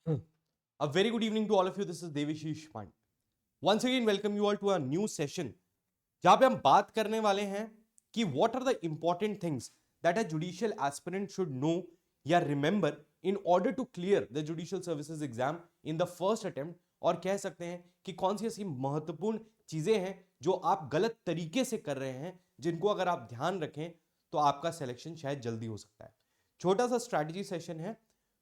A very good evening to all of you. This is Devashish Pandey. Once again, welcome you all to a new session जहां पे हम बात करने वाले हैं कि what are the important things that a judicial aspirant should know या remember in order to clear the judicial services exam in the first attempt, और कह सकते हैं कि कौन सी ऐसी महत्वपूर्ण चीजें हैं जो आप गलत तरीके से कर रहे हैं, जिनको अगर आप ध्यान रखें तो आपका सिलेक्शन शायद जल्दी हो सकता है। छोटा सा स्ट्रैटेजी सेशन है।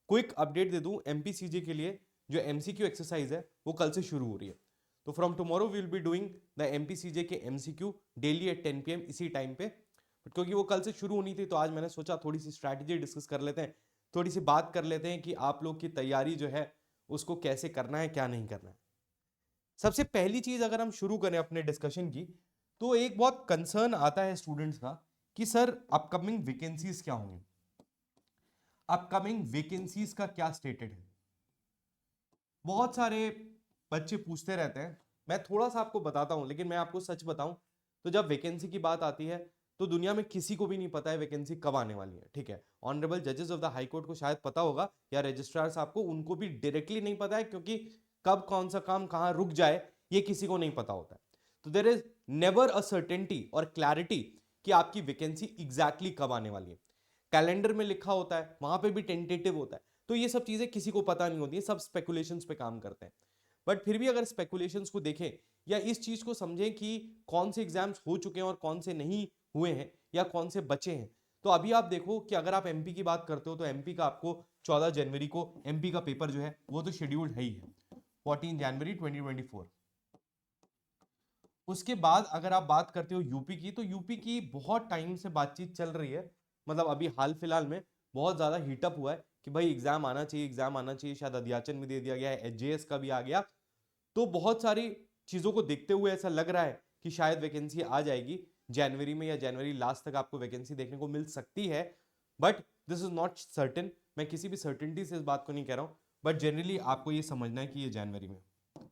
क्विक अपडेट दे दूं, एमपीसीजे के लिए जो एमसीक्यू एक्सरसाइज है वो कल से शुरू हो रही है। तो from tomorrow we will be doing the MPCJ के एमसीक्यू डेली एट 10 PM इसी टाइम पे। बट क्योंकि वो कल से शुरू होनी थी तो आज मैंने सोचा थोड़ी सी स्ट्रैटेजी डिस्कस कर लेते हैं, थोड़ी सी बात कर लेते हैं कि आप लोग की तैयारी जो है उसको कैसे करना है, क्या नहीं करना है। सबसे पहली चीज अगर हम शुरू करें अपने डिस्कशन की, तो एक बहुत कंसर्न आता है स्टूडेंट्स का कि सर अपकमिंग वैकेंसीज क्या होंगी, अपकमिंग वैकेंसीज का क्या स्टेटेड है। बहुत सारे बच्चे पूछते रहते हैं। मैं थोड़ा सा आपको बताता हूं, लेकिन मैं आपको सच बताऊं तो जब वैकेंसी की बात आती है तो दुनिया में किसी को भी नहीं पता है वैकेंसी कब आने वाली है। ठीक है, ऑनरेबल जजेस ऑफ द हाई कोर्ट को शायद पता होगा, या रजिस्ट्रार साहब को, उनको भी डायरेक्टली नहीं पता है, क्योंकि कब कौन सा काम कहां रुक जाए ये किसी को नहीं पता होता है। तो there is never a certainty और क्लैरिटी कि आपकी वैकेंसी एग्जैक्टली कब आने वाली है। कैलेंडर में लिखा होता है, वहां पे भी टेंटेटिव होता है, तो ये सब चीजें किसी को पता नहीं होती है, सब स्पेकुलेशंस पे काम करते हैं। बट फिर भी अगर स्पेकुलेशंस को देखें या इस चीज को समझें कि कौन से एग्जाम्स हो चुके हैं और कौन से नहीं हुए हैं या कौन से बचे हैं, तो अभी आप देखो कि अगर आप एमपी की बात करते हो तो एमपी का आपको 14 जनवरी को एमपी का पेपर जो है वो तो शेड्यूल्ड है ही है, 14 जनवरी 2024। उसके बाद अगर आप बात करते हो यूपी की, तो यूपी की बहुत टाइम से बातचीत चल रही है, मतलब अभी हाल फिलहाल में बहुत ज्यादा हीटअप हुआ है कि भाई एग्जाम आना चाहिए, एग्जाम आना चाहिए। शायद अध्याचन भी दे दिया गया है, एचजेएस का भी आ गया। तो बहुत सारी चीजों को देखते हुए ऐसा लग रहा है कि शायद वैकेंसी आ जाएगी जनवरी में, या जनवरी लास्ट तक आपको वैकेंसी देखने को मिल सकती है। But this is not certain, मैं किसी भी सर्टेनिटी से इस बात को नहीं कह रहा हूं, बट जनरली आपको ये समझना है कि ये जनवरी में,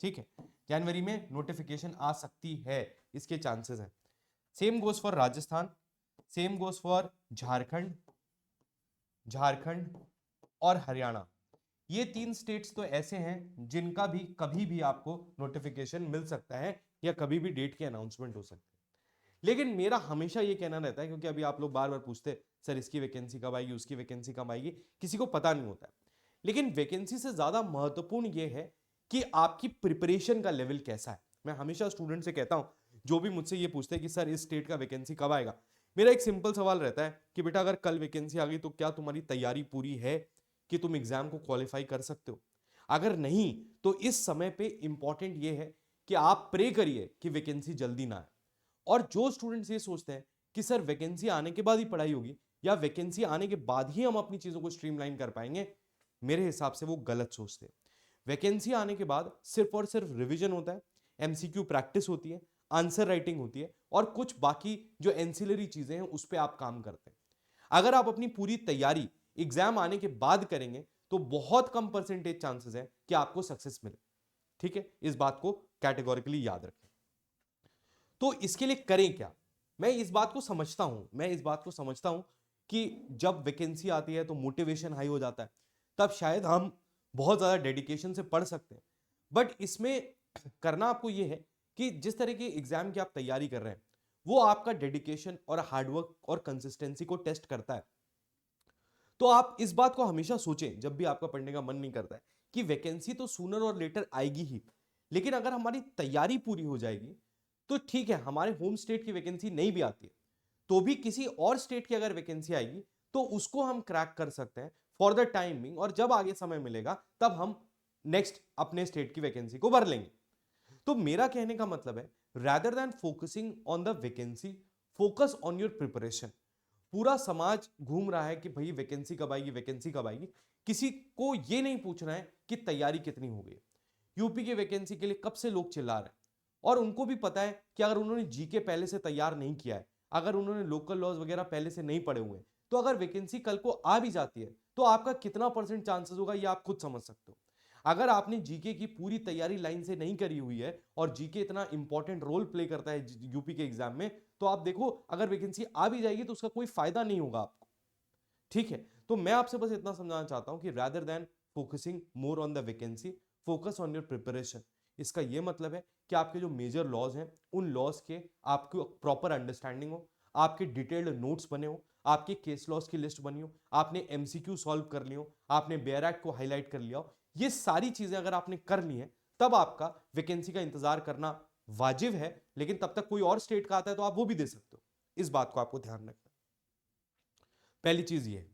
ठीक है, जनवरी में नोटिफिकेशन आ सकती है, इसके चांसेस हैं। Same goes for Rajasthan, same goes for Jharkhand, Jharkhand और हरियाणा। ये तीन स्टेट्स तो ऐसे हैं जिनका भी कभी भी आपको नोटिफिकेशन मिल सकता है या कभी भी डेट की अनाउंसमेंट हो सकती है। लेकिन मेरा हमेशा ये कहना रहता है, क्योंकि अभी आप लोग बार बार पूछते सर इसकी वैकेंसी कब आएगी, उसकी वैकेंसी कब आएगी, किसी को पता नहीं होता है। लेकिन वैकेंसी से ज्यादा महत्वपूर्ण ये है कि आपकी प्रिपरेशन का लेवल कैसा है। मैं हमेशा स्टूडेंट से कहता हूं, जो भी मुझसे ये पूछते हैं कि सर इस स्टेट का वैकेंसी कब आएगा, मेरा एक सिंपल सवाल रहता है कि बेटा अगर कल वैकेंसी आ गई तो क्या तुम्हारी तैयारी पूरी है कि तुम एग्जाम को क्वालिफाई कर सकते हो। अगर नहीं तो इस समय पे इंपॉर्टेंट ये है कि आप प्रे करिए कि वैकेंसी जल्दी ना आए। और जो स्टूडेंट्स ये सोचते हैं कि सर वैकेंसी आने के बाद ही पढ़ाई होगी या वैकेंसी आने के बाद ही हम अपनी चीजों को स्ट्रीमलाइन कर पाएंगे, मेरे हिसाब से वो गलत सोचते हैं। वैकेंसी आने के बाद सिर्फ और सिर्फ रिवीजन होता है, एमसीक्यू प्रैक्टिस होती है, आंसर राइटिंग होती है, और कुछ बाकी जो एंसिलरी चीजें हैं उस पर आप काम करते हैं। अगर आप अपनी पूरी तैयारी एग्जाम आने के बाद करेंगे तो बहुत कम परसेंटेज चांसेस है कि आपको सक्सेस मिले। ठीक है, इस बात को कैटेगोरिकली याद रखें। तो इसके लिए करें क्या, मैं इस बात को समझता हूं, मैं इस बात को समझता हूं कि जब वैकेंसी आती है तो मोटिवेशन हाई हो जाता है, तब शायद हम बहुत ज्यादा डेडिकेशन से पढ़ सकते हैं। बट इसमें करना आपको यह है कि जिस तरह के एग्जाम की आप तैयारी कर रहे हैं वो आपका डेडिकेशन और हार्डवर्क और कंसिस्टेंसी को टेस्ट करता है। तो आप इस बात को हमेशा सोचें जब भी आपका पढ़ने का मन नहीं करता है कि वैकेंसी तो सूनर और लेटर आएगी ही, लेकिन अगर हमारी तैयारी पूरी हो जाएगी तो ठीक है, हमारे होम स्टेट की वैकेंसी नहीं भी आती है तो भी किसी और स्टेट की अगर वैकेंसी आएगी तो उसको हम क्रैक कर सकते हैं फॉर द टाइमिंग, और जब आगे समय मिलेगा तब हम नेक्स्ट अपने स्टेट की वैकेंसी को भर लेंगे। तो मेरा कहने का मतलब है, rather than focusing on the vacancy, focus on your preparation. पूरा समाज घूम रहा है कि भाई वैकेंसी कब आएगी, वैकेंसी कब आएगी, किसी को यह नहीं पूछना है कि तैयारी कितनी हो गई। यूपी की वैकेंसी के लिए कब से लोग चिल्ला रहे हैं, और उनको भी पता है कि अगर उन्होंने जीके पहले से तैयार नहीं किया है, अगर उन्होंने लोकल लॉज वगैरह पहले से नहीं पढ़े हुए हैं, तो अगर वैकेंसी कल को आ भी जाती है तो आपका कितना परसेंट चांसेस होगा ये आप खुद समझ सकते हो। अगर आपने जीके की पूरी तैयारी लाइन से नहीं करी हुई है, और जीके इतना इंपॉर्टेंट रोल प्ले करता है यूपी के एग्जाम में, तो आप देखो अगर वैकेंसी आ भी जाएगी तो उसका कोई फायदा नहीं होगा आपको। ठीक है, तो मैं आपसे बस इतना समझाना चाहता हूं कि rather than focusing more on the vacancy, focus on your preparation. इसका यह मतलब है कि आपके जो मेजर लॉज हैं उन लॉज के आपको प्रॉपर अंडरस्टैंडिंग हो, आपके डिटेल्ड नोट्स बने हो, आपके केस लॉज की लिस्ट बनी हो, आपने एमसीक्यू सॉल्व कर लियो, आपने बेयर एक्ट को हाईलाइट कर लिया हो। ये सारी चीजें अगर आपने कर ली हैं तब आपका वैकेंसी का इंतजार करना वाजिब है, लेकिन तब तक कोई और स्टेट का आता है तो आप वो भी दे सकते हो। इस बात को आपको ध्यान रखना। पहली चीज ये।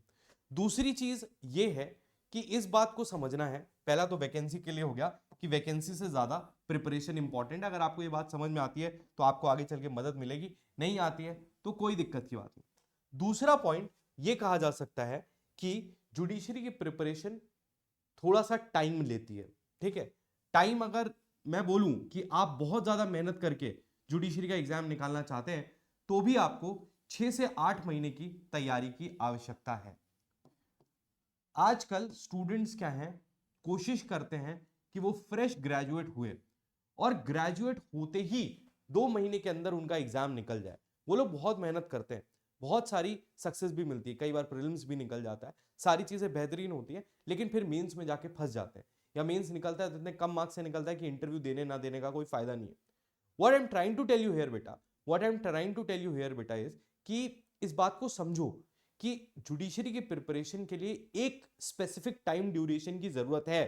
दूसरी चीज ये है कि इस बात को समझना है, पहला तो वैकेंसी के लिए हो गया कि वैकेंसी से ज्यादा प्रिपरेशन इंपॉर्टेंट है। अगर आपको ये बात समझ में आती है तो आपको आगे चल के मदद मिलेगी, नहीं आती है तो कोई दिक्कत की बात नहीं। दूसरा पॉइंट ये कहा जा सकता है कि जुडिशरी की प्रिपरेशन थोड़ा सा टाइम लेती है। ठीक है, टाइम अगर मैं बोलूं कि आप बहुत ज्यादा मेहनत करके जुडिशरी का एग्जाम निकालना चाहते हैं तो भी आपको 6 से 8 महीने की तैयारी की आवश्यकता है। आजकल स्टूडेंट्स क्या हैं, कोशिश करते हैं कि वो फ्रेश ग्रेजुएट हुए और ग्रेजुएट होते ही 2 महीने के अंदर उनका एग्जाम निकल जाए। वो लोग बहुत मेहनत करते हैं, बहुत सारी सक्सेस भी मिलती है, कई बार प्रीलिम्स भी निकल जाता है, सारी चीजें बेहतरीन होती हैं, लेकिन फिर मेंस में जाके फंस जाते हैं, या मेंस निकलता है तो इतने कम मार्क्स से निकलता है कि इंटरव्यू देने ना देने का कोई फायदा नहीं है। What I am trying to tell you here बेटा, what I am trying to tell you here बेटा इज कि इस बात को समझो कि जुडिशरी की प्रिपरेशन के लिए एक स्पेसिफिक टाइम ड्यूरेशन की जरूरत है।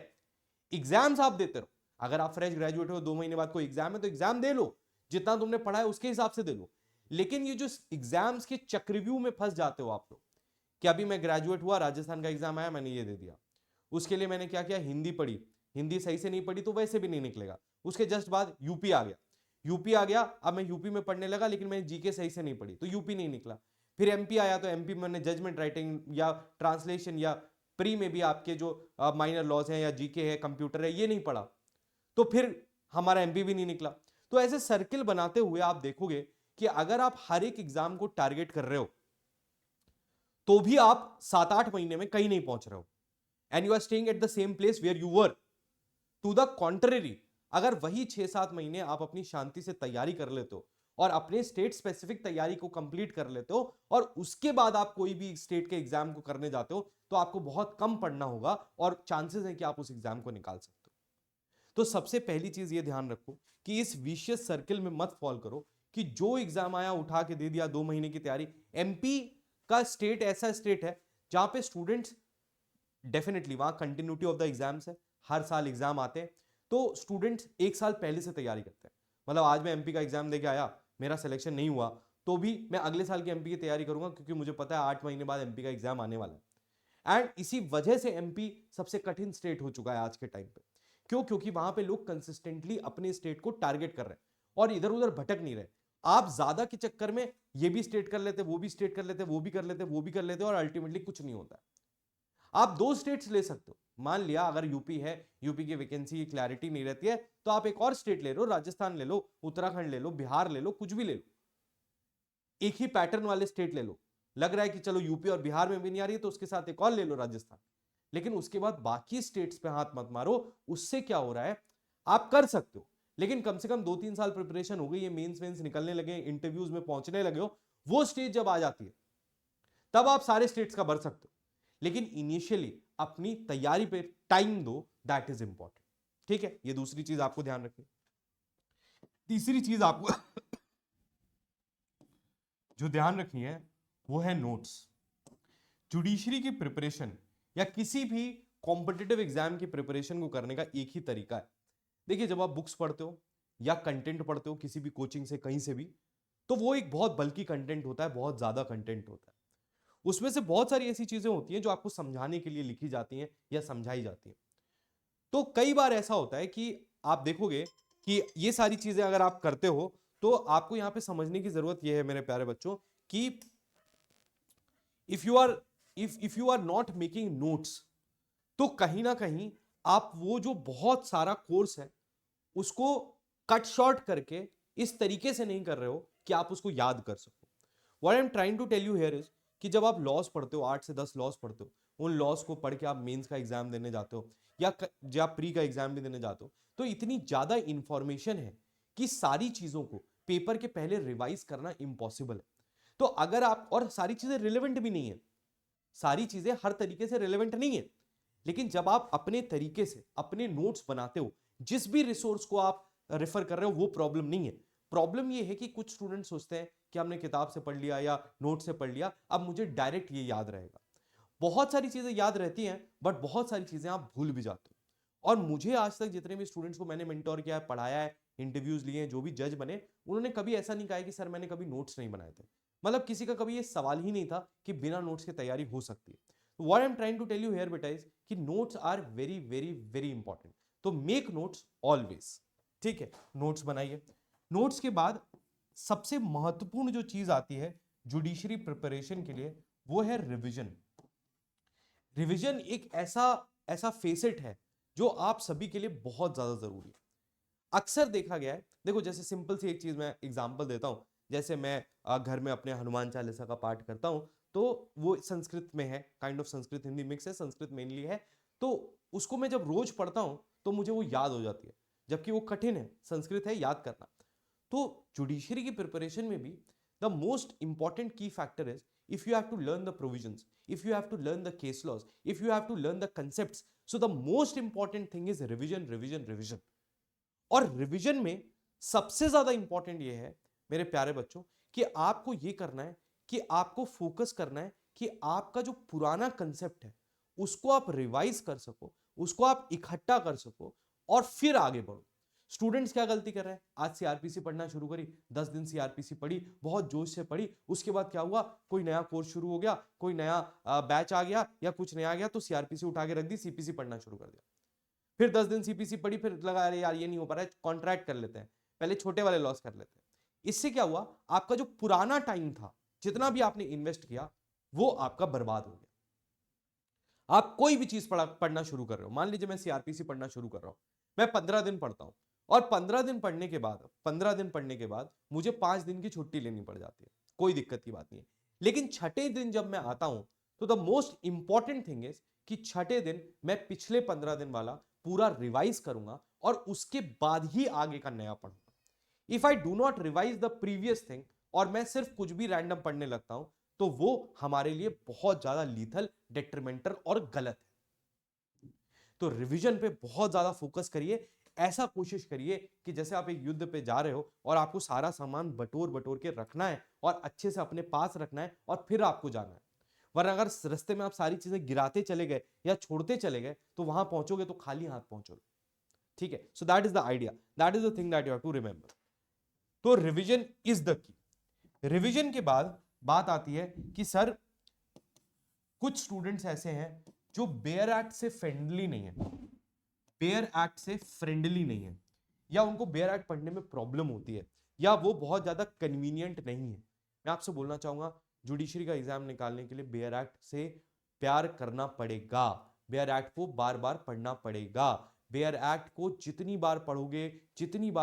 एग्जाम्स आप देते रहो, अगर आप फ्रेश ग्रेजुएट हो 2 महीने बाद कोई एग्जाम है तो एग्जाम दे लो, जितना तुमने पढ़ा है उसके हिसाब से दे लो। लेकिन ये जो एग्जाम्स के चक्रव्यूह में फंस जाते हो आप लोग कि अभी मैं ग्रेजुएट हुआ, राजस्थान का एग्जाम आया, मैंने ये दे दिया, उसके लिए मैंने क्या किया, हिंदी पढ़ी, हिंदी सही से नहीं पढ़ी तो वैसे भी नहीं निकलेगा, उसके जस्ट बाद यूपी आ गया, यूपी आ गया, अब मैं यूपी में पढ़ने लगा लेकिन मैंने जीके सही से नहीं पढ़ी तो यूपी नहीं निकला, फिर एमपी आया तो एमपी में मैंने जजमेंट राइटिंग या ट्रांसलेशन या प्री में भी आपके जो माइनर लॉज हैं या जीके है, कंप्यूटर है, ये नहीं पढ़ा तो फिर हमारा एमपी भी नहीं निकला। तो ऐसे सर्किल बनाते हुए आप देखोगे कि अगर आप हर एक एग्जाम को टारगेट कर रहे हो तो भी आप 7-8 महीने में कहीं नहीं पहुंच रहे हो, and you are staying at the same place where you were. To the contrary, अगर वही 6-7 महीने आप अपनी शांति से तैयारी कर लेते हो और अपने स्टेट स्पेसिफिक तैयारी को कंप्लीट कर लेते हो और उसके बाद आप कोई भी स्टेट के एग्जाम को करने जाते हो तो आपको बहुत कम पढ़ना होगा और चांसेस है कि आप उस एग्जाम को निकाल सकते हो। तो सबसे पहली चीज ये ध्यान रखो कि इस विशियस सर्किल में मत फॉल करो कि जो एग्जाम आया उठा के दे दिया, 2 महीने की तैयारी। एमपी का स्टेट ऐसा स्टेट है जहां पे स्टूडेंट्स डेफिनेटली वहां कंटिन्यूटी ऑफ द एग्जाम्स है, हर साल एग्जाम आते हैं तो स्टूडेंट्स एक साल पहले से तैयारी करते हैं। मतलब आज मैं एमपी का एग्जाम देके आया, मेरा सिलेक्शन नहीं हुआ तो भी मैं अगले साल की एमपी की तैयारी करूंगा क्योंकि मुझे पता है 8 महीने बाद एमपी का एग्जाम आने वाला है। एंड इसी वजह से एमपी सबसे कठिन स्टेट हो चुका है आज के टाइम पे। क्यों? क्योंकि वहां पे लोग कंसिस्टेंटली अपने स्टेट को टारगेट कर रहे हैं और इधर उधर भटक नहीं रहे। आप ज्यादा के चक्कर में ये भी स्टेट कर लेते, वो भी स्टेट कर लेते, वो भी कर लेते, वो भी कर लेते और अल्टीमेटली कुछ नहीं होता। आप 2 स्टेट्स ले सकते हो, मान लिया अगर यूपी है, यूपी की वैकेंसी की क्लैरिटी नहीं रहती है तो आप एक और स्टेट ले लो, राजस्थान ले लो, उत्तराखंड ले लो, बिहार ले लो, कुछ भी ले लो, एक ही पैटर्न वाले स्टेट ले लो। लग रहा है कि चलो यूपी और बिहार में भी नहीं आ रही है तो उसके साथ एक और ले लो, राजस्थान। लेकिन उसके बाद बाकी स्टेट्स पे हाथ मत मारो। उससे क्या हो रहा है, आप कर सकते हो लेकिन कम से कम 2-3 साल प्रिपरेशन हो गई है, मेंस वेंस निकलने लगे, इंटरव्यूज में पहुंचने लगे हो, वो स्टेज जब आ जाती है तब आप सारे स्टेट्स का भर सकते हो। लेकिन इनिशियली अपनी तैयारी पे टाइम दो, दैट इज इंपॉर्टेंट। ठीक है, ये दूसरी चीज आपको ध्यान रखनी। तीसरी चीज आपको जो ध्यान रखनी है वो है नोट्स। जुडिशरी की प्रिपरेशन या किसी भी कॉम्पिटिटिव एग्जाम की प्रिपरेशन को करने का एक ही तरीका है। देखिए, जब आप बुक्स पढ़ते हो या कंटेंट पढ़ते हो किसी भी कोचिंग से, कहीं से भी, तो वो एक बहुत बल्कि कंटेंट होता है, बहुत ज्यादा कंटेंट होता है। उसमें से बहुत सारी ऐसी चीजें होती हैं जो आपको समझाने के लिए लिखी जाती हैं या समझाई जाती हैं। तो कई बार ऐसा होता है कि आप देखोगे कि ये सारी चीजें अगर आप करते हो तो आपको यहां पे समझने की जरूरत यह है मेरे प्यारे बच्चों कि if you are not making notes तो कहीं ना कहीं आप वो जो बहुत सारा कोर्स है उसको कट शॉर्ट करके इस तरीके से नहीं कर रहे हो कि आप उसको याद कर सको। What I am trying to tell you here is कि जब आप लॉस पढ़ते हो, 8 से 10 लॉस पढ़ते हो, उन लॉस को पढ़ के आप मेंस का एग्जाम देने जाते हो या जब आप प्री का एग्जाम भी देने जाते हो तो इतनी ज्यादा इंफॉर्मेशन है कि सारी चीजों को पेपर के पहले रिवाइज करना इंपॉसिबल है। तो अगर आप, और सारी चीजें रिलेवेंट भी नहीं है, सारी चीजें हर तरीके से रिलेवेंट नहीं है, लेकिन जब आप अपने तरीके से अपने नोट्स बनाते हो, जिस भी रिसोर्स को आप रेफर कर रहे हो वो प्रॉब्लम नहीं है। प्रॉब्लम ये है कि कुछ स्टूडेंट सोचते हैं कि हमने किताब से पढ़ लिया या नोट से पढ़ लिया, अब मुझे डायरेक्ट ये याद रहेगा। बहुत सारी चीजें याद रहती हैं, बट बहुत सारी चीजें आप भूल भी जाते हो। और मुझे आज तक जितने भी स्टूडेंट्स को मैंने मेंटोर किया है, पढ़ाया है, इंटरव्यूज लिए हैं, जो भी जज बने, उन्होंने कभी ऐसा नहीं कहा कि सर मैंने कभी नोट्स नहीं बनाए थे। मतलब किसी का कभी ये सवाल ही नहीं था कि बिना नोट्स की तैयारी हो सकती है। What I am trying to tell you here बेटा इज कि notes are very very very important. तो मेक नोट्स ऑलवेज। ठीक है, नोट्स बनाइए। नोट्स के बाद सबसे महत्वपूर्ण जो चीज आती है जुडिशरी प्रिपरेशन के लिए, वो है रिविजन। रिवीजन एक ऐसा ऐसा फेसेट है जो आप सभी के लिए बहुत ज्यादा जरूरी है। अक्सर देखा गया है, देखो जैसे सिंपल सी एक चीज मैं एग्जांपल देता हूं। जैसे मैं घर में अपने हनुमान चालीसा का पाठ करता हूं, तो वो संस्कृत में है, kind of Sanskrit Hindi mix है, संस्कृत मेनली है। तो उसको मैं जब रोज पढ़ता हूं तो मुझे वो याद हो जाती है, जबकि वो कठिन है, संस्कृत है, याद करना। तो जुडिशरी की प्रिपरेशन में भी द मोस्ट इंपॉर्टेंट की factor is if you have to learn the provisions, if you have to learn the case laws, if you have to learn the concepts, so the most important thing is revision, revision, revision. और revision में सबसे ज्यादा important ये है मेरे प्यारे बच्चों कि आपको ये करना है कि आपको फोकस करना है कि आपका जो पुराना कंसेप्ट है उसको आप रिवाइज कर सको, उसको आप इकट्ठा कर सको और फिर आगे बढ़ो। स्टूडेंट्स क्या गलती कर रहे हैं, आज सीआरपीसी पढ़ना शुरू करी, 10 दिन सीआरपीसी पढ़ी, बहुत जोश से पढ़ी, उसके बाद क्या हुआ, कोई नया कोर्स शुरू हो गया, कोई नया बैच आ गया या कुछ नया आ गया, तो सीआरपीसी उठा के रख दी, सीपीसी पढ़ना शुरू कर दिया। फिर 10 दिन सीपीसी पढ़ी, फिर लगा अरे यार ये नहीं हो पा रहा है, कॉन्ट्रैक्ट कर लेते हैं, पहले छोटे वाले लॉस कर लेते हैं। इससे क्या हुआ, आपका जो पुराना टाइम था, जितना भी आपने इन्वेस्ट किया, वो आपका बर्बाद हो गया। आप कोई भी चीज पढ़ना शुरू कर रहे हो, मान लीजिए मैं सीआरपीसी पढ़ना शुरू कर रहा हूं, मैं 15 दिन पढ़ता हूं और 15 दिन पढ़ने के बाद मुझे 5 दिन की छुट्टी लेनी पड़ जाती है, कोई दिक्कत की बात नहीं है। लेकिन छठे दिन जब मैं आता हूं तो the most important thing is कि छठे दिन मैं पिछले 15 दिन वाला पूरा रिवाइज करूंगा और उसके बाद ही आगे का नया पढ़ूंगा। If I do not revise the previous thing और मैं सिर्फ कुछ भी रैंडम पढ़ने लगता हूं, तो वो हमारे लिए बहुत ज्यादा लीथल, डेट्रीमेंटल और गलत है। तो रिवीजन पे बहुत ज्यादा फोकस करिए। ऐसा कोशिश करिए कि जैसे आप एक युद्ध पे जा रहे हो और आपको सारा सामान बटोर बटोर के रखना है और अच्छे से अपने पास रखना है और फिर आपको जाना है। वरना अगर रास्ते में आप सारी चीजें गिराते चले गए या छोड़ते चले गए तो वहां पहुंचोगे तो खाली हाथ पहुंचोगे। ठीक है, so that is the idea, that is the thing that you have to remember. तो revision is the key. Revision के बाद बात आती है कि सर कुछ स्टूडेंट्स ऐसे हैं जो बेयर एक्ट से फ्रेंडली नहीं है, बेयर एक्ट से फ्रेंडली नहीं है, या उनको बेयर एक्ट पढ़ने में प्रॉब्लम होती है, या वो बहुत ज्यादा कन्वीनियंट नहीं है। मैं आपसे बोलना चाहूंगा जुडिशरी का एग्जाम निकालने के लिए बेयर एक्ट से प्यार करना पड़ेगा, बेयर एक्ट को बार बार पढ़ना पड़ेगा। बेयर एक्ट को जितनी बार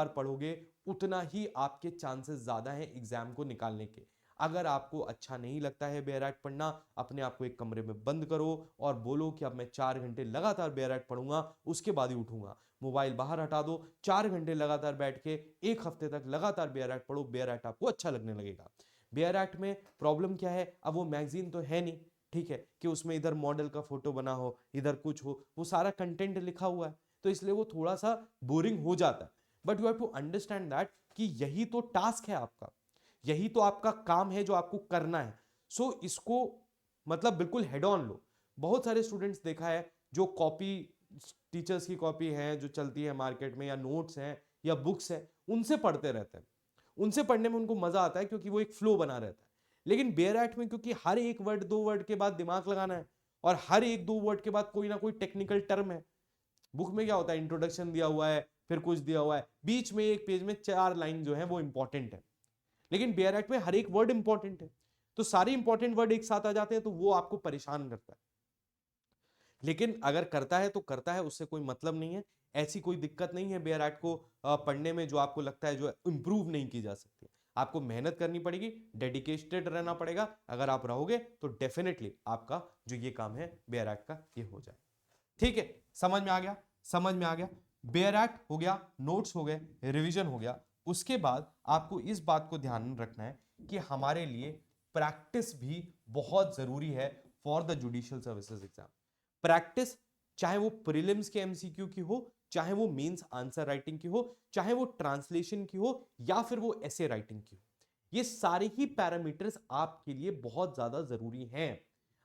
पढ़ोगे उतना ही आपके चांसेस ज्यादा हैं एग्जाम को निकालने के। अगर आपको अच्छा नहीं लगता है बेयर एक्ट पढ़ना, अपने आप को एक कमरे में बंद करो और बोलो कि अब मैं 4 घंटे लगातार बेयर एक्ट पढ़ूंगा, उसके बाद ही उठूंगा। मोबाइल बाहर हटा दो, 4 घंटे लगातार बैठ के 1 हफ्ते तक लगातार बेयर एक्ट पढ़ो, बेयर एक्ट आपको अच्छा लगने लगेगा। बेयर एक्ट में प्रॉब्लम क्या है, अब वो मैगजीन तो है नहीं, ठीक है, कि उसमें इधर मॉडल का फोटो बना हो, इधर कुछ हो, वो सारा कंटेंट लिखा हुआ है, तो इसलिए वो थोड़ा सा बोरिंग हो जाता है। But you have to understand that कि यही तो टास्क है आपका, यही तो आपका काम है जो आपको करना है। सो इसको मतलब बिल्कुल हेड ऑन लो। बहुत सारे स्टूडेंट्स देखा है जो कॉपी, टीचर्स की कॉपी है जो चलती है मार्केट में, या नोट्स हैं या बुक्स है, उनसे पढ़ते रहते हैं। उनसे पढ़ने में उनको मजा आता है क्योंकि वो एक फ्लो बना रहता है। लेकिन बेयर एक्ट में क्योंकि हर एक वर्ड 2 वर्ड के बाद दिमाग लगाना है और हर एक 2 वर्ड के बाद कोई ना कोई टेक्निकल टर्म है। बुक में क्या होता है, इंट्रोडक्शन दिया हुआ है, फिर कुछ दिया हुआ है, बीच में एक पेज में 4 लाइन जो है वो इंपॉर्टेंट है। लेकिन बेयर एक्ट में हर एक वर्ड इंपॉर्टेंट है, तो सारे इंपॉर्टेंट वर्ड एक साथ आ जाते हैं, तो वो आपको परेशान करता है। लेकिन अगर करता है तो करता है, उससे कोई मतलब नहीं है। ऐसी कोई दिक्कत नहीं है बेयर एक्ट को पढ़ने में जो आपको लगता है जो इंप्रूव नहीं की जा सकती। आपको मेहनत करनी पड़ेगी, डेडिकेटेड रहना पड़ेगा। अगर आप रहोगे तो डेफिनेटली आपका जो ये काम है बेयर एक्ट का, ये हो जाए। ठीक है, समझ में आ गया, समझ में आ गया। बेयर एक्ट हो गया, नोट्स हो गए, रिवीजन हो गया। उसके बाद आपको इस बात को ध्यान में रखना है कि हमारे लिए प्रैक्टिस भी बहुत जरूरी है for the judicial services exam. Practice चाहे वो प्रीलिम्स के एमसीक्यू की हो, चाहे वो मेंस आंसर राइटिंग की हो, चाहे वो ट्रांसलेशन की हो, या फिर वो एसे राइटिंग की हो, ये सारे ही पैरामीटर्स आपके लिए बहुत ज्यादा जरूरी हैं।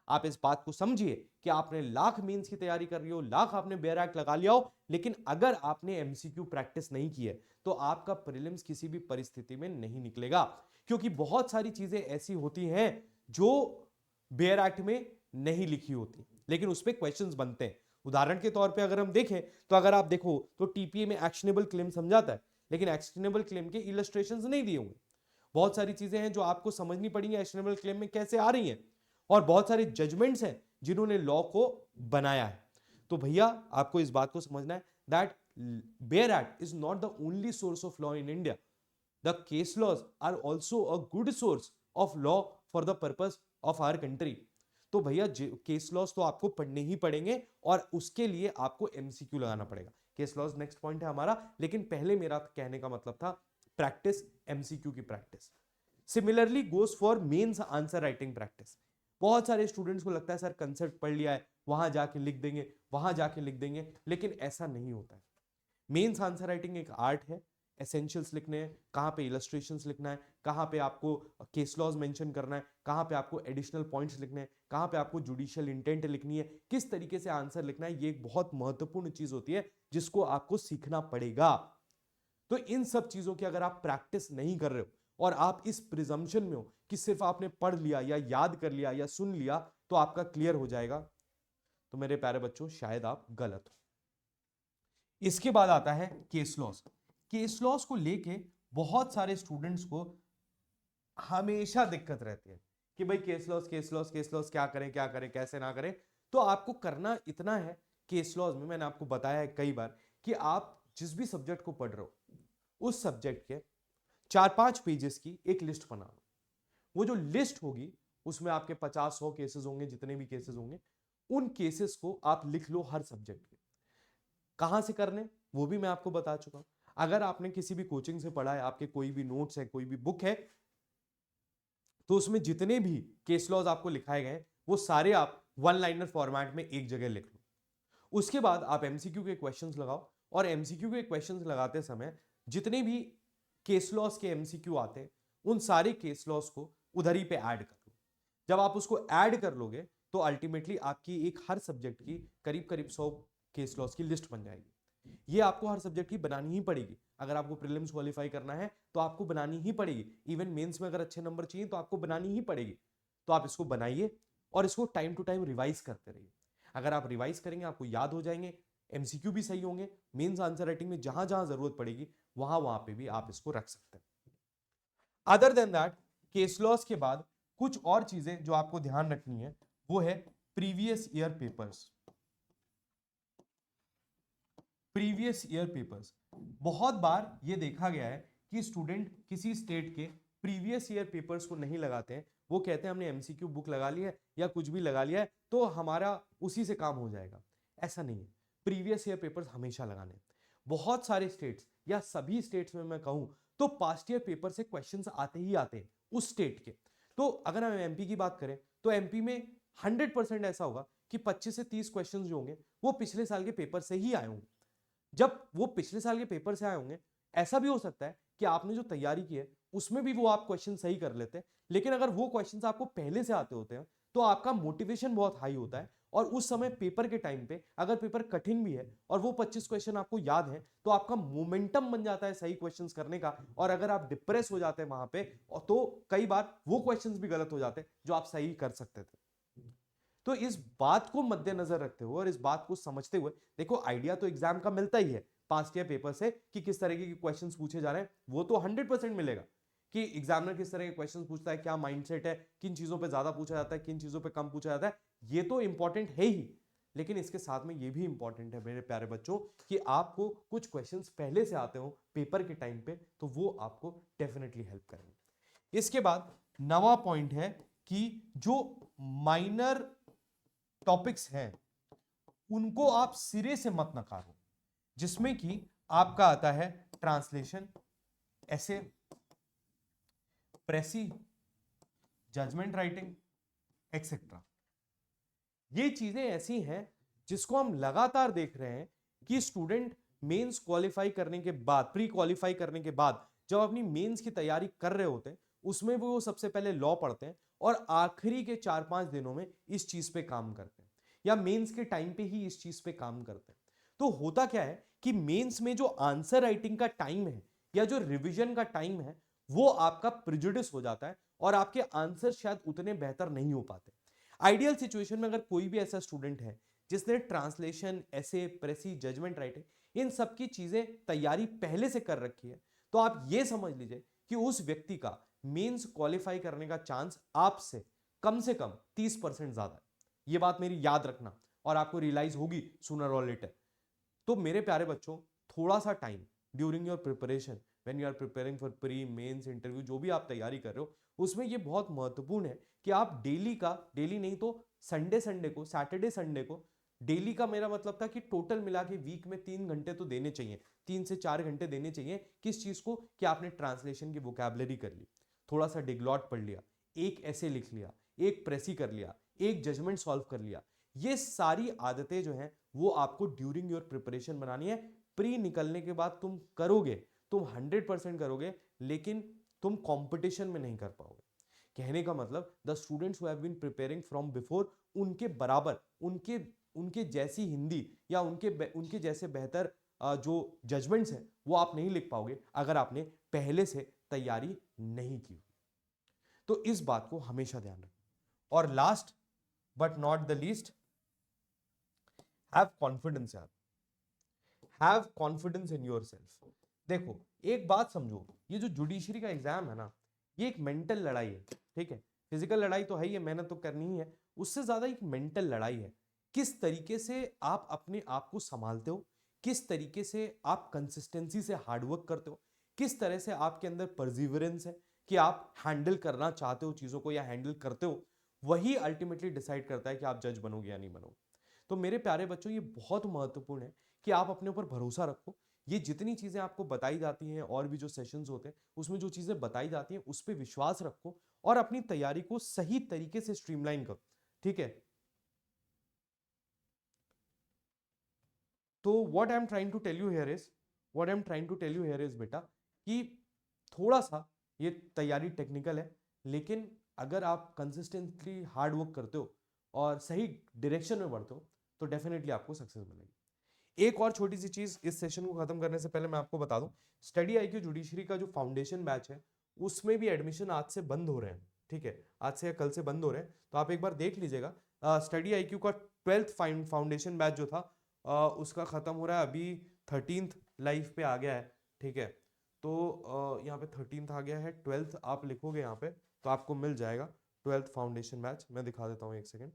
आप इस बात को समझिए कि आपने लाख मेंस की तैयारी कर रही हो, लाख आपने बेयर एक्ट लगा लिया हो, लेकिन अगर आपने एमसीक्यू प्रैक्टिस नहीं की है तो आपका प्रीलिम्स किसी भी परिस्थिति में नहीं निकलेगा, क्योंकि बहुत सारी चीजें ऐसी होती हैं जो बेयर एक्ट में नहीं लिखी होती, लेकिन उस पर क्वेश्चंस बनते हैं। उदाहरण के तौर पे अगर हम देखें तो अगर आप देखो तो टीपीए में एक्शनेबल क्लेम समझाता है, लेकिन एक्शनेबल क्लेम के इलस्ट्रेशंस नहीं दिए हुए। बहुत सारी चीजें हैं जो आपको समझनी पड़ेंगी एक्शनेबल क्लेम में कैसे आ रही हैं, और बहुत सारे जजमेंट्स हैं जिन्होंने लॉ को बनाया है। तो भैया आपको इस बात को समझना है that bare act is not the only source of law in India. The case laws are also a good source of law for the purpose of our country. तो भैया केस लॉज तो आपको पढ़ने ही पड़ेंगे, और उसके लिए आपको एमसीक्यू लगाना पड़ेगा। केस लॉज नेक्स्ट पॉइंट है हमारा, लेकिन पहले मेरा कहने का मतलब था प्रैक्टिस, एमसीक्यू की practice. Similarly goes for mains answer writing practice. बहुत सारे स्टूडेंट्स को लगता है सर कंसेप्ट पढ़ लिया है, वहां जाके लिख देंगे, वहां जाके लिख देंगे, लेकिन ऐसा नहीं होता है। मेंस आंसर राइटिंग एक आर्ट है। एसेंशियल्स लिखने हैं, कहाँ पे इलस्ट्रेशंस लिखना है, कहाँ पे आपको केस लॉज मेंशन करना है, कहाँ पे आपको एडिशनल पॉइंट्स लिखने हैं, कहाँ पे आपको जुडिशियल इंटेंट लिखनी है, किस तरीके से आंसर लिखना है, ये एक बहुत महत्वपूर्ण चीज होती है जिसको आपको सीखना पड़ेगा। तो इन सब चीजों की अगर आप प्रैक्टिस नहीं कर रहे हो और आप इस प्रिजम्पशन में हो कि सिर्फ आपने पढ़ लिया या याद कर लिया या सुन लिया तो आपका क्लियर हो जाएगा, तो मेरे प्यारे बच्चों शायद आप गलत हो। इसके बाद आता है केस लॉस। केस लॉस को लेके बहुत सारे स्टूडेंट्स को हमेशा दिक्कत रहती है कि भाई case laws case laws case laws, क्या करें कैसे ना करें। तो आपको करना इतना है केस लॉस में, मैंने आपको बताया है कई बार कि आप जिस भी सब्जेक्ट को पढ़ रहे हो उस सब्जेक्ट के 4-5 पेजेस की एक लिस्ट बना लो। वो जो लिस्ट होगी उसमें आपके 50-100 केसेस होंगे, जितने भी केसेस होंगे उन केसेस को आप लिख लो हर सब्जेक्ट के। कहां से करने वो भी मैं आपको बता चुका हूं। अगर आपने किसी भी कोचिंग से पढ़ा है, आपके कोई भी नोट्स है, कोई भी बुक है, तो उसमें जितने भी केस लॉज आपको लिखाए गए वो सारे आप वन लाइनर फॉर्मेट में एक जगह लिख लो। उसके बाद आप एमसीक्यू के क्वेश्चंस लगाओ, और एमसीक्यू के क्वेश्चंस लगाते समय जितने भी केस लॉस के एमसीक्यू आते हैं उन सारे केस लॉस को उधर ही पे ऐड कर लो। जब आप उसको ऐड कर लोगे तो अल्टीमेटली आपकी एक हर सब्जेक्ट की करीब करीब 100 केस लॉस की लिस्ट बन जाएगी। ये आपको हर सब्जेक्ट की बनानी ही पड़ेगी। अगर आपको प्रीलिम्स क्वालिफाई करना है तो आपको बनानी ही पड़ेगी। इवन मेंस में अगर अच्छे नंबर चाहिए तो आपको बनानी ही पड़ेगी। तो आप इसको बनाइए और इसको टाइम टू टाइम रिवाइज करते रहिए। अगर आप रिवाइज करेंगे आपको याद हो जाएंगे, एमसीक्यू भी सही होंगे, मेंस आंसर राइटिंग में जहां जहां जरूरत पड़ेगी वहां वहां पे भी आप इसको रख सकते हैं। Other than that case laws के बाद कुछ और चीजें जो आपको ध्यान रखनी है वो है previous year papers. Previous year papers, बहुत बार ये देखा गया है कि स्टूडेंट किसी स्टेट के प्रीवियस ईयर पेपर्स को नहीं लगाते हैं। वो कहते हैं हमने एमसीक्यू बुक लगा ली है या कुछ भी लगा लिया है तो हमारा उसी से काम हो जाएगा। ऐसा नहीं है, प्रीवियस ईयर पेपर्स हमेशा लगाने हैं। बहुत सारे स्टेट्स या सभी स्टेट्स में मैं कहूं तो पास्ट ईयर पेपर से क्वेश्चंस आते ही आते हैं उस स्टेट के। तो अगर हम एमपी की बात करें तो एमपी में 100% ऐसा होगा कि 25 से 30 क्वेश्चंस जो होंगे वो पिछले साल के पेपर से ही आए होंगे। जब वो पिछले साल के पेपर से आए होंगे, ऐसा भी हो सकता है कि आपने जो तैयारी की है उसमें भी वो आप क्वेश्चन सही कर लेते हैं, लेकिन अगर वो क्वेश्चंस आपको पहले से आते होते हैं तो आपका मोटिवेशन बहुत हाई होता है, और उस समय पेपर के टाइम पे अगर पेपर कठिन भी है और वो 25 क्वेश्चन आपको याद है तो आपका मोमेंटम बन जाता है सही क्वेश्चंस करने का। और अगर आप डिप्रेस हो जाते हैं वहां पे तो कई बार वो क्वेश्चंस भी गलत हो जाते हैं जो आप सही कर सकते थे। तो इस बात को मद्देनजर रखते हुए और इस बात को समझते हुए, देखो आइडिया तो एग्जाम का मिलता ही है पास्ट ईयर पेपर से कि किस तरीके के क्वेश्चंस पूछे जा रहे हैं, वो तो 100% मिलेगा कि एग्जामिनर किस तरह के क्वेश्चंस पूछता है, क्या माइंडसेट है, किन चीजों पे ज्यादा पूछा जाता है, किन चीजों पे कम पूछा जाता है, ये तो इंपॉर्टेंट है ही। लेकिन इसके साथ में ये भी इंपॉर्टेंट है मेरे प्यारे बच्चों कि आपको कुछ क्वेश्चंस पहले से आते हो पेपर के टाइम पे, तो वो आपको डेफिनेटली हेल्प करेंगे। इसके बाद नवा पॉइंट है कि जो माइनर टॉपिक्स हैं उनको आप सिरे से मत नकारो, जिसमें कि आपका आता है ट्रांसलेशन, ऐसे, प्रेसी, जजमेंट राइटिंग एक्सेट्रा। ये चीजें ऐसी हैं जिसको हम लगातार देख रहे हैं कि स्टूडेंट मेंस क्वालिफाई करने के बाद, प्री क्वालिफाई करने के बाद जब अपनी मेंस की तैयारी कर रहे होते हैं, उसमें वो सबसे पहले लॉ पढ़ते हैं और आखिरी के 4-5 दिनों में इस चीज पे काम करते हैं, या मेंस के टाइम पे ही इस चीज पे काम करते हैं। तो होता क्या है कि मेंस में जो आंसर राइटिंग का टाइम है या जो रिवीजन का टाइम है, वो आपका प्रिजुडिस हो जाता है और आपके आंसर शायद उतने बेहतर नहीं हो पाते। आइडियल सिचुएशन में अगर कोई भी ऐसा स्टूडेंट है जिसने ट्रांसलेशन, ऐसे, प्रेसी, जजमेंट राइटिंग, इन सब की चीजें तैयारी पहले से कर रखी है, तो आप ये समझ लीजिए कि उस व्यक्ति का मेंस क्वालिफाई करने का चांस आपसे कम से कम 30% ज्यादा है। ये बात मेरी याद रखना और आपको रियलाइज होगी सूनर और लेटर। तो मेरे प्यारे बच्चों, थोड़ा सा time during your preparation, when you are preparing for pre, mains, interview, जो भी आप तैयारी कर रहे हो, उसमें ये बहुत महत्वपूर्ण है कि आप डेली का, डेली नहीं तो संडे संडे को, सैटरडे संडे को, डेली का मेरा मतलब था कि टोटल मिला के वीक में 3 घंटे तो देने चाहिए, 3 से 4 घंटे देने चाहिए। किस चीज को? कि आपने ट्रांसलेशन की वोकैबुलरी कर ली, थोड़ा सा डिग्लॉट पढ़ लिया, एक ऐसे लिख लिया, एक प्रेसी कर लिया, एक जजमेंट सॉल्व कर लिया। ये सारी आदतें जो हैं वो आपको ड्यूरिंग योर प्रिपरेशन बनानी है। प्री निकलने के बाद तुम करोगे, तुम 100% करोगे, लेकिन तुम कंपटीशन में नहीं कर पाओगे। कहने का मतलब the students who have been preparing from before, उनके बराबर, उनके उनके जैसी हिंदी या उनके जैसे बेहतर जो जजमेंट्स हैं वो आप नहीं लिख पाओगे अगर आपने पहले से तैयारी नहीं की। तो इस बात को हमेशा ध्यान रखना। और last but not the least, have confidence यार, हैव कॉन्फिडेंस इन योरसेल्फ। देखो एक बात समझो, ये जो जुडिशरी का एग्जाम है ना, ये एक मेंटल लड़ाई है, ठीक है। फिजिकल लड़ाई तो है ही है, मेहनत तो करनी ही है, उससे ज्यादा एक मेंटल लड़ाई है। किस तरीके से आप अपने आप को संभालते हो, किस तरीके से आप कंसिस्टेंसी से हार्डवर्क करते हो, किस तरह से आपके अंदर परसिवरेंस है कि आप हैंडल करना चाहते हो चीजों को या हैंडल करते हो, वही अल्टीमेटली डिसाइड करता है कि आप जज बनोगे या नहीं बनोगे। तो मेरे प्यारे बच्चों, ये बहुत महत्वपूर्ण है कि आप अपने ऊपर भरोसा रखो। ये जितनी चीजें आपको बताई जाती हैं और भी जो सेशंस होते हैं उसमें जो चीजें बताई जाती हैं उस पर विश्वास रखो और अपनी तैयारी को सही तरीके से स्ट्रीमलाइन करो, ठीक है। तो what I am trying to tell you here is, what I am trying to tell you here is बेटा, कि थोड़ा सा ये तैयारी टेक्निकल है, लेकिन अगर आप कंसिस्टेंटली हार्ड वर्क करते हो और सही डायरेक्शन में बढ़ते हो तो डेफिनेटली आपको सक्सेस मिलेगी। एक और छोटी सी चीज इस सेशन को खत्म करने से पहले मैं आपको बता दूं, स्टडी आईक्यू जुडिशरी का जो फाउंडेशन बैच है उसमें भी एडमिशन आज से बंद हो रहे हैं, ठीक है। आज से या कल से बंद हो रहे हैं, तो आप एक बार देख लीजिएगा। स्टडी आईक्यू का 12th फाउंडेशन बैच जो था उसका खत्म हो रहा है अभी, 13th लाइव पे आ गया है, ठीक है। तो यहाँ पे 13th आ गया है, 12th आप लिखोगे यहाँ पे तो आपको मिल जाएगा 12th फाउंडेशन बैच। मैं दिखा देता हूँ एक सेकेंड,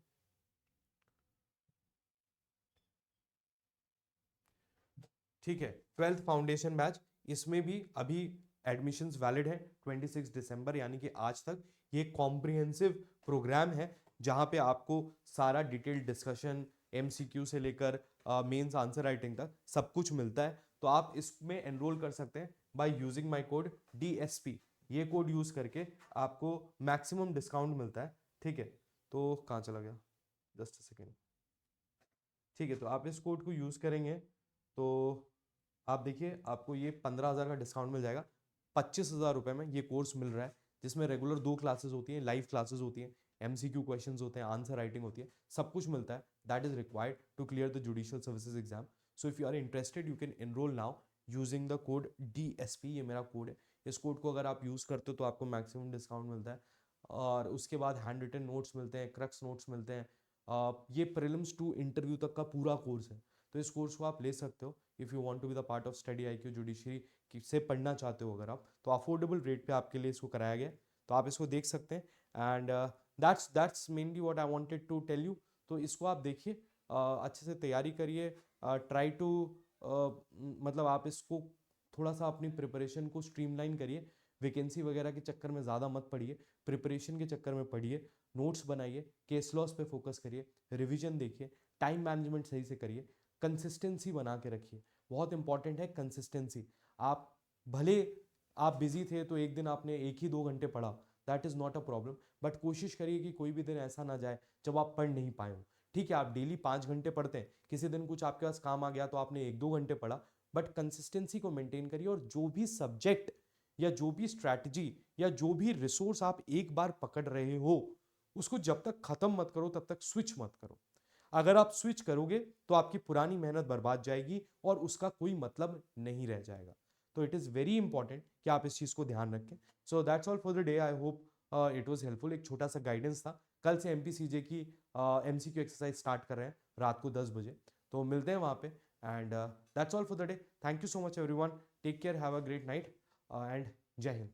ठीक है। 12th फाउंडेशन बैच, इसमें भी अभी एडमिशंस वैलिड है 26 दिसंबर, यानी कि आज तक। ये कॉम्प्रिहेंसिव प्रोग्राम है जहां पे आपको सारा डिटेल्ड डिस्कशन, एमसीक्यू से लेकर मेंस आंसर राइटिंग तक सब कुछ मिलता है। तो आप इसमें एनरोल कर सकते हैं by using my code DSP। ये कोड यूज करके आपको मैक्सिमम डिस्काउंट मिलता है, ठीक है। तो कहाँ चला गया, जस्ट अ सेकेंड, ठीक है। तो आप इस कोड को यूज करेंगे तो आप देखिए आपको ये 15,000 का डिस्काउंट मिल जाएगा। 25,000 रुपए में ये कोर्स मिल रहा है, जिसमें रेगुलर 2 क्लासेस होती हैं, लाइव क्लासेस होती हैं, एमसीक्यू क्वेश्चंस होते हैं, आंसर राइटिंग होती है, सब कुछ मिलता है। That is required to clear the judicial services exam. So if you are interested you can enroll now using the code DSP। ये मेरा कोड है, इस कोड को अगर आप यूज करते हो तो आपको मैक्सिमम डिस्काउंट मिलता है। और उसके बाद हैंड रिटन नोट्स मिलते हैं, क्रक्स नोट्स मिलते हैं। ये प्रीलिम्स टू इंटरव्यू तक का पूरा कोर्स है, तो इस कोर्स को आप ले सकते हो if you want to be the part of study IQ judiciary से पढ़ना चाहते हो अगर आप, तो अफोर्डेबल रेट पे आपके लिए इसको कराया गया है, तो आप इसको देख सकते हैं। And that's mainly what I wanted to tell you. तो इसको आप देखिए, अच्छे से तैयारी करिए, ट्राई टू मतलब आप इसको थोड़ा सा अपनी प्रिपरेशन को स्ट्रीमलाइन करिए। वैकेंसी वगैरह के चक्कर में ज़्यादा मत पढ़िए, प्रिपरेशन के चक्कर में पढ़िए, नोट्स बनाइए, केस लॉस पे फोकस करिए, रिवीजन देखिए, टाइम मैनेजमेंट सही से करिए, कंसिस्टेंसी बना के रखिए। बहुत इंपॉर्टेंट है कंसिस्टेंसी। आप भले आप बिजी थे तो एक दिन आपने 1 ही 2 घंटे पढ़ा, that is not a problem, but कोशिश करिए कि कोई भी दिन ऐसा ना जाए जब आप पढ़ नहीं पाए हो। ठीक है, आप डेली 5 घंटे पढ़ते हैं, किसी दिन कुछ आपके पास काम आ गया तो आपने 1-2 घंटे पढ़ा, बट कंसिस्टेंसी को मेंटेन करिए और जो भी सब्जेक्ट या जो भी स्ट्रैटेजी या जो भी रिसोर्स आप एक बार पकड़ रहे हो उसको जब तक खत्म मत करो तब तक स्विच मत करो। अगर आप स्विच करोगे तो आपकी पुरानी मेहनत बर्बाद जाएगी और उसका कोई मतलब नहीं रह जाएगा। तो इट इज़ वेरी इंपॉर्टेंट कि आप इस चीज़ को ध्यान रखें। So that's all for the day. I hope it was helpful. एक छोटा सा गाइडेंस था। कल से एमपीसीजे की एमसीक्यू एक्सरसाइज स्टार्ट कर रहे हैं रात को 10 बजे, तो मिलते हैं वहाँ पे। And that's all for the day. Thank you so much everyone. Take care, have a great night and जय हिंद।